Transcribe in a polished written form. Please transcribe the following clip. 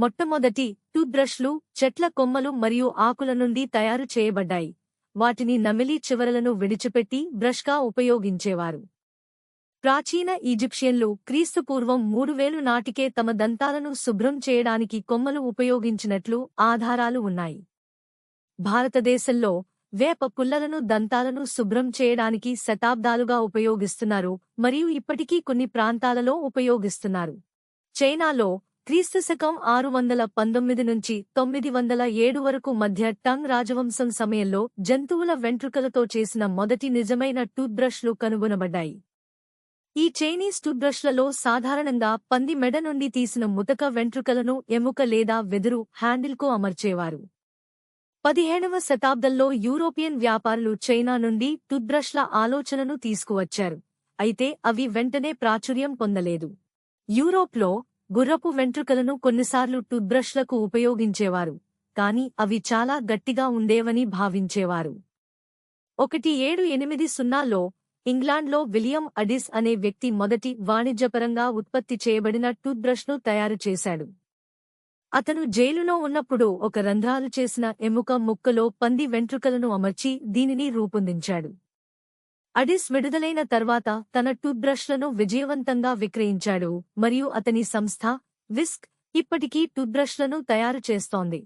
మొట్టమొదటి టూత్బ్రష్లు చెట్ల కొమ్మలు మరియు ఆకుల నుండి తయారు చేయబడ్డాయి. వాటిని నమిలి చివరలను విడిచిపెట్టి బ్రష్గా ఉపయోగించేవారు. ప్రాచీన ఈజిప్షియన్లు క్రీస్తుపూర్వం 3000 నాటికే తమ దంతాలను శుభ్రం చేయడానికి కొమ్మలు ఉపయోగించినట్లు ఆధారాలు ఉన్నాయి. భారతదేశంలో వేప పుల్లలను దంతాలను శుభ్రం చేయడానికి శతాబ్దాలుగా ఉపయోగిస్తున్నారు మరియు ఇప్పటికీ కొన్ని ప్రాంతాలలో ఉపయోగిస్తున్నారు. చైనాలో క్రీస్తుశకం 619 నుంచి 907 వరకు మధ్య టంగ్ రాజవంశం సమయంలో జంతువుల వెంట్రుకలతో చేసిన మొదటి నిజమైన టూత్బ్రష్లు కనుగొనబడ్డాయి. ఈ చైనీస్ టూత్బ్రష్లలో సాధారణంగా పంది మెడ నుండి తీసిన ముతక వెంట్రుకలను ఎముక లేదా వెదురు హ్యాండిల్కు అమర్చేవారు. 15వ శతాబ్దంలో యూరోపియన్ వ్యాపారులు చైనా నుండి టూత్బ్రష్ల ఆలోచనను తీసుకువచ్చారు, అయితే అవి వెంటనే ప్రాచుర్యం పొందలేదు. యూరోప్లో గుర్రపు వెంట్రుకలను కొన్నిసార్లు టూత్బ్రష్లకు ఉపయోగించేవారు, కాని అవి చాలా గట్టిగా ఉండేవని భావించేవారు. 1780లో ఇంగ్లాండ్లో విలియం అడిస్ అనే వ్యక్తి మొదటి వాణిజ్యపరంగా ఉత్పత్తి చేయబడిన టూత్బ్రష్ను తయారు చేశాడు. అతను జైలులో ఉన్నప్పుడు ఒక రంధ్రాలు చేసిన ఎముక ముక్కలో పంది వెంట్రుకలను అమర్చి దీనిని రూపొందించాడు. అడిస్ విడుదలైన తర్వాత తన టూత్బ్రష్లను విజయవంతంగా విక్రయించాడు మరియు అతని సంస్థ విస్క్ ఇప్పటికీ టూత్బ్రష్లను తయారు చేస్తోంది.